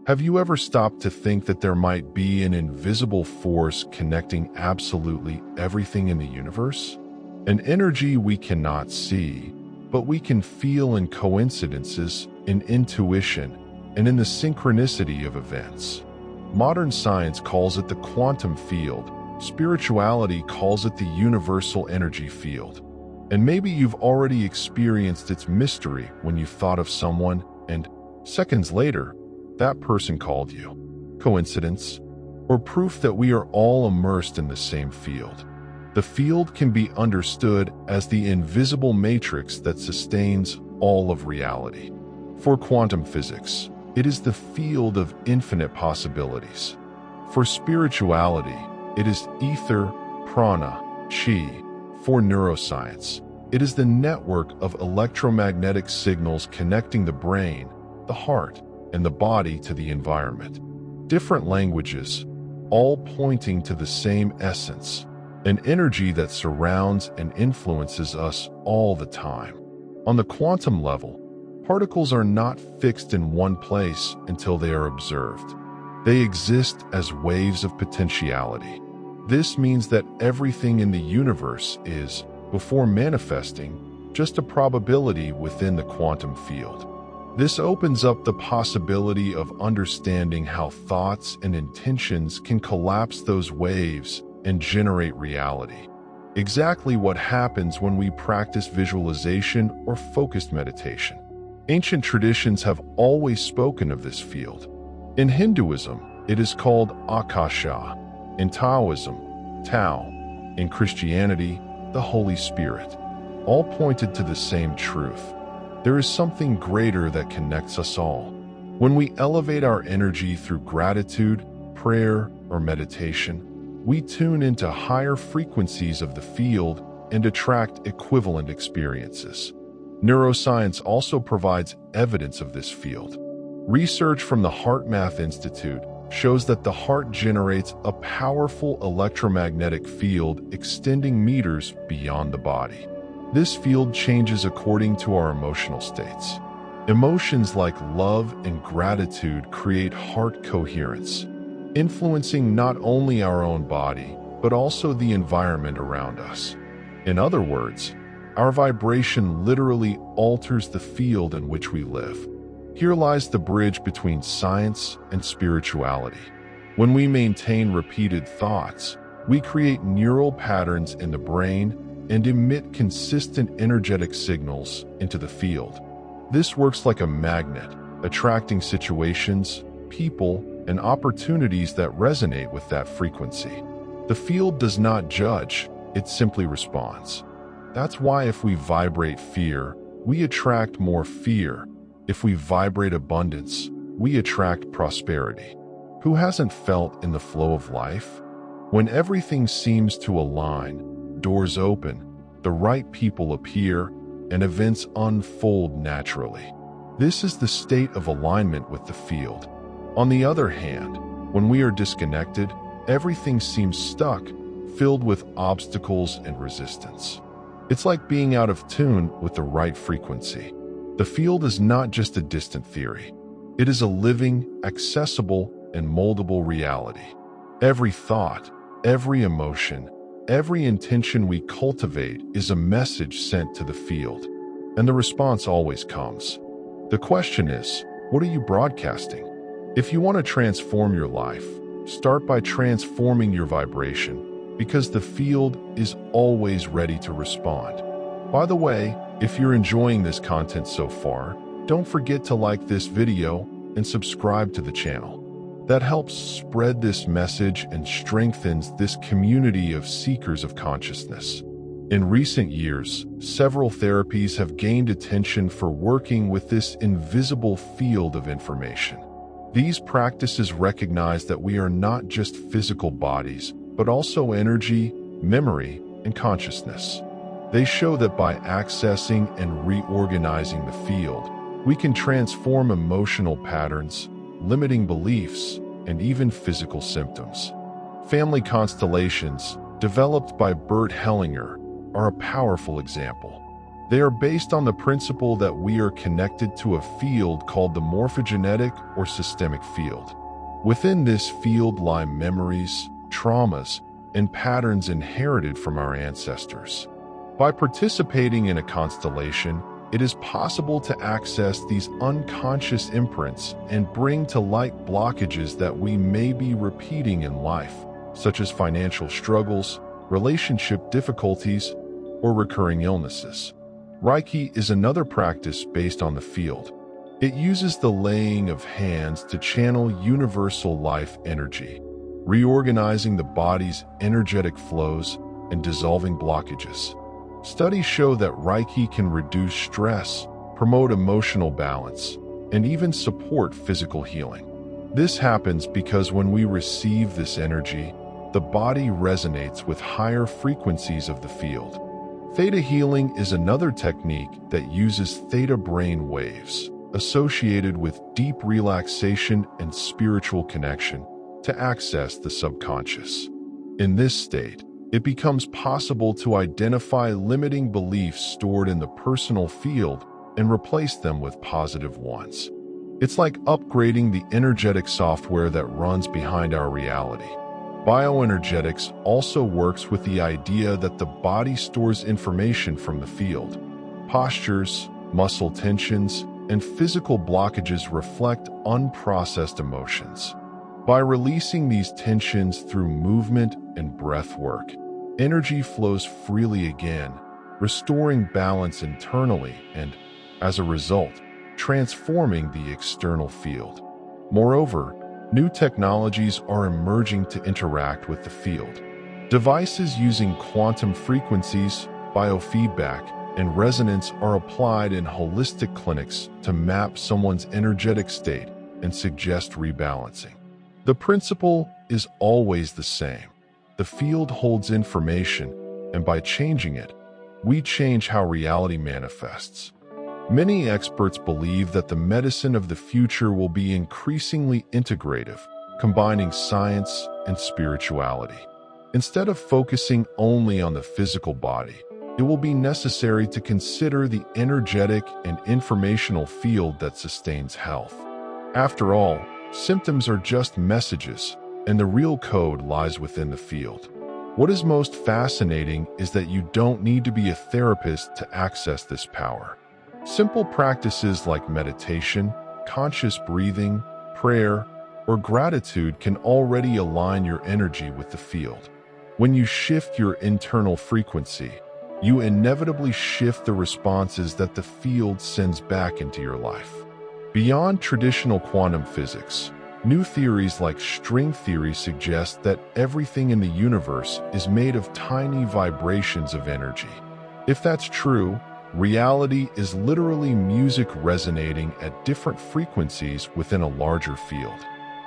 Have you ever stopped to think that there might be an invisible force connecting absolutely everything in the universe? An energy we cannot see, but we can feel in coincidences, in intuition, and in the synchronicity of events. Modern science calls it the quantum field. Spirituality calls it the universal energy field. And maybe you've already experienced its mystery when you thought of someone, and seconds later, that person called you. Coincidence? Or proof that we are all immersed in the same field? The field can be understood as the invisible matrix that sustains all of reality. For quantum physics, it is the field of infinite possibilities. For spirituality, it is ether, prana, chi. For neuroscience, it is the network of electromagnetic signals connecting the brain, the heart, and the body to the environment. Different languages, all pointing to the same essence, an energy that surrounds and influences us all the time. On the quantum level, particles are not fixed in one place until they are observed. They exist as waves of potentiality. This means that everything in the universe is, before manifesting, just a probability within the quantum field. This opens up the possibility of understanding how thoughts and intentions can collapse those waves and generate reality. Exactly what happens when we practice visualization or focused meditation. Ancient traditions have always spoken of this field. In Hinduism, it is called Akasha. In Taoism, Tao. In Christianity, the Holy Spirit. All pointed to the same truth. There is something greater that connects us all. When we elevate our energy through gratitude, prayer, or meditation, we tune into higher frequencies of the field and attract equivalent experiences. Neuroscience also provides evidence of this field. Research from the HeartMath Institute shows that the heart generates a powerful electromagnetic field extending meters beyond the body. This field changes according to our emotional states. Emotions like love and gratitude create heart coherence, influencing not only our own body, but also the environment around us. In other words, our vibration literally alters the field in which we live. Here lies the bridge between science and spirituality. When we maintain repeated thoughts, we create neural patterns in the brain and emit consistent energetic signals into the field. This works like a magnet, attracting situations, people, and opportunities that resonate with that frequency. The field does not judge, it simply responds. That's why if we vibrate fear, we attract more fear. If we vibrate abundance, we attract prosperity. Who hasn't felt in the flow of life? When everything seems to align, doors open, the right people appear, and events unfold naturally. This is the state of alignment with the field. On the other hand, when we are disconnected, everything seems stuck, filled with obstacles and resistance. It's like being out of tune with the right frequency. The field is not just a distant theory. It is a living, accessible, and moldable reality. Every thought, every emotion, every intention we cultivate is a message sent to the field, and the response always comes. The question is, what are you broadcasting? If you want to transform your life, start by transforming your vibration, because the field is always ready to respond. By the way, if you're enjoying this content so far, don't forget to like this video and subscribe to the channel. That helps spread this message and strengthens this community of seekers of consciousness. In recent years, several therapies have gained attention for working with this invisible field of information. These practices recognize that we are not just physical bodies, but also energy, memory, and consciousness. They show that by accessing and reorganizing the field, we can transform emotional patterns, limiting beliefs, and even physical symptoms. Family constellations, developed by Bert Hellinger, are a powerful example. They are based on the principle that we are connected to a field called the morphogenetic or systemic field. Within this field lie memories, traumas, and patterns inherited from our ancestors. By participating in a constellation, it is possible to access these unconscious imprints and bring to light blockages that we may be repeating in life, such as financial struggles, relationship difficulties, or recurring illnesses. Reiki is another practice based on the field. It uses the laying of hands to channel universal life energy, reorganizing the body's energetic flows and dissolving blockages. Studies show that Reiki can reduce stress, promote emotional balance, and even support physical healing. This happens because when we receive this energy, the body resonates with higher frequencies of the field. Theta healing is another technique that uses theta brain waves, associated with deep relaxation and spiritual connection, to access the subconscious. In this state, it becomes possible to identify limiting beliefs stored in the personal field and replace them with positive ones. It's like upgrading the energetic software that runs behind our reality. Bioenergetics also works with the idea that the body stores information from the field. Postures, muscle tensions, and physical blockages reflect unprocessed emotions. By releasing these tensions through movement and breath work, energy flows freely again, restoring balance internally and, as a result, transforming the external field. Moreover, new technologies are emerging to interact with the field. Devices using quantum frequencies, biofeedback, and resonance are applied in holistic clinics to map someone's energetic state and suggest rebalancing. The principle is always the same. The field holds information, and by changing it, we change how reality manifests. Many experts believe that the medicine of the future will be increasingly integrative, combining science and spirituality. Instead of focusing only on the physical body, it will be necessary to consider the energetic and informational field that sustains health. After all, symptoms are just messages, and the real code lies within the field. What is most fascinating is that you don't need to be a therapist to access this power. Simple practices like meditation, conscious breathing, prayer, or gratitude can already align your energy with the field. When you shift your internal frequency, you inevitably shift the responses that the field sends back into your life. Beyond traditional quantum physics, new theories like string theory suggest that everything in the universe is made of tiny vibrations of energy. If that's true, reality is literally music resonating at different frequencies within a larger field.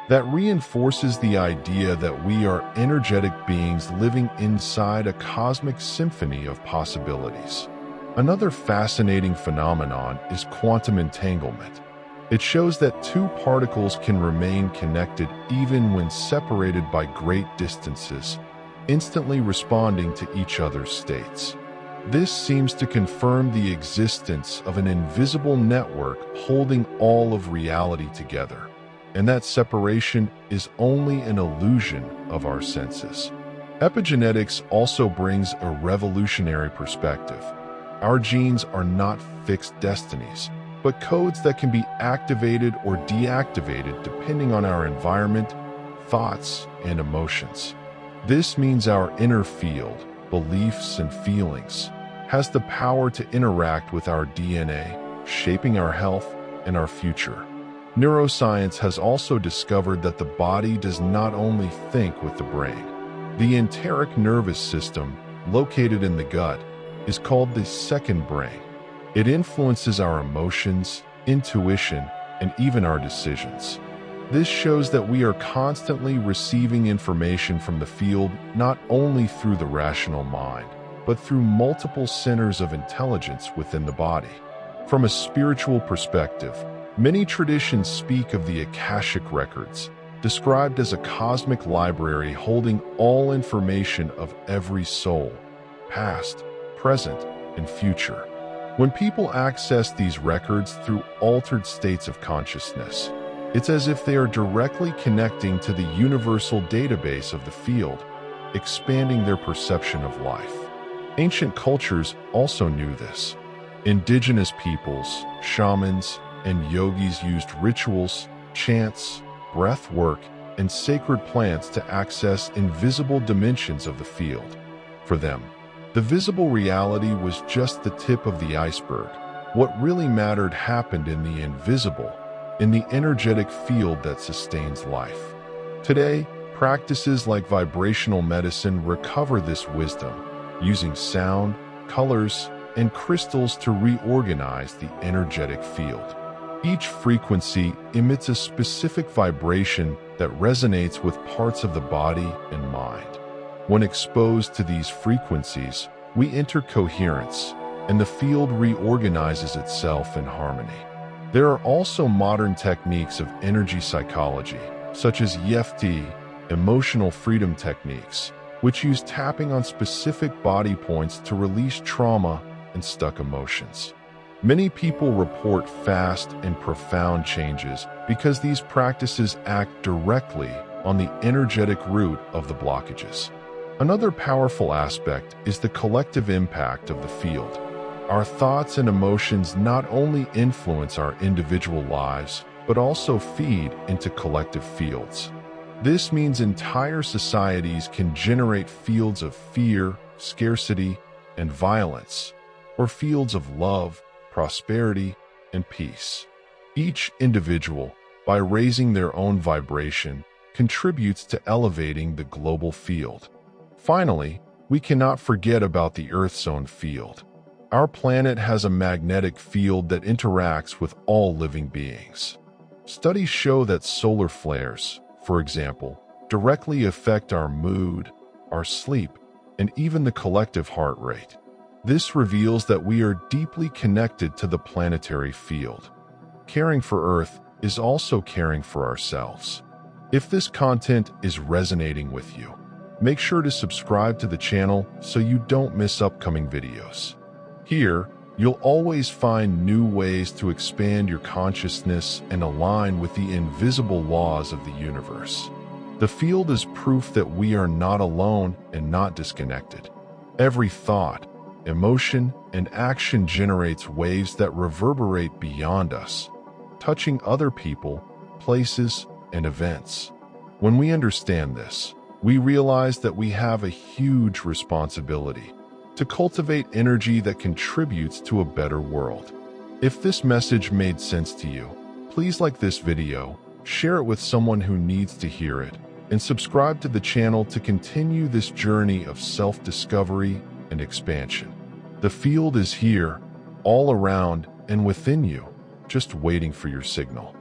That reinforces the idea that we are energetic beings living inside a cosmic symphony of possibilities. Another fascinating phenomenon is quantum entanglement. It shows that two particles can remain connected even when separated by great distances, instantly responding to each other's states. This seems to confirm the existence of an invisible network holding all of reality together, and that separation is only an illusion of our senses. Epigenetics also brings a revolutionary perspective. Our genes are not fixed destinies, but codes that can be activated or deactivated depending on our environment, thoughts, and emotions. This means our inner field, beliefs and feelings, has the power to interact with our DNA, shaping our health and our future. Neuroscience has also discovered that the body does not only think with the brain. The enteric nervous system, located in the gut, is called the second brain. It influences our emotions, intuition, and even our decisions. This shows that we are constantly receiving information from the field not only through the rational mind, but through multiple centers of intelligence within the body. From a spiritual perspective, many traditions speak of the Akashic records, described as a cosmic library holding all information of every soul, past, present, and future. When people access these records through altered states of consciousness, it's as if they are directly connecting to the universal database of the field, expanding their perception of life. Ancient cultures also knew this. Indigenous peoples, shamans, and yogis used rituals, chants, breath work, and sacred plants to access invisible dimensions of the field. For them, the visible reality was just the tip of the iceberg. What really mattered happened in the invisible, in the energetic field that sustains life. Today, practices like vibrational medicine recover this wisdom, using sound, colors, and crystals to reorganize the energetic field. Each frequency emits a specific vibration that resonates with parts of the body and mind. When exposed to these frequencies, we enter coherence, and the field reorganizes itself in harmony. There are also modern techniques of energy psychology, such as EFT, emotional freedom techniques, which use tapping on specific body points to release trauma and stuck emotions. Many people report fast and profound changes because these practices act directly on the energetic root of the blockages. Another powerful aspect is the collective impact of the field. Our thoughts and emotions not only influence our individual lives, but also feed into collective fields. This means entire societies can generate fields of fear, scarcity, and violence, or fields of love, prosperity, and peace. Each individual, by raising their own vibration, contributes to elevating the global field. Finally, we cannot forget about the Earth's own field. Our planet has a magnetic field that interacts with all living beings. Studies show that solar flares, for example, directly affect our mood, our sleep, and even the collective heart rate. This reveals that we are deeply connected to the planetary field. Caring for Earth is also caring for ourselves. If this content is resonating with you, make sure to subscribe to the channel so you don't miss upcoming videos. Here, you'll always find new ways to expand your consciousness and align with the invisible laws of the universe. The field is proof that we are not alone and not disconnected. Every thought, emotion, and action generates waves that reverberate beyond us, touching other people, places, and events. When we understand this, we realize that we have a huge responsibility to cultivate energy that contributes to a better world. If this message made sense to you, please like this video, share it with someone who needs to hear it, and subscribe to the channel to continue this journey of self-discovery and expansion. The field is here, all around and within you, just waiting for your signal.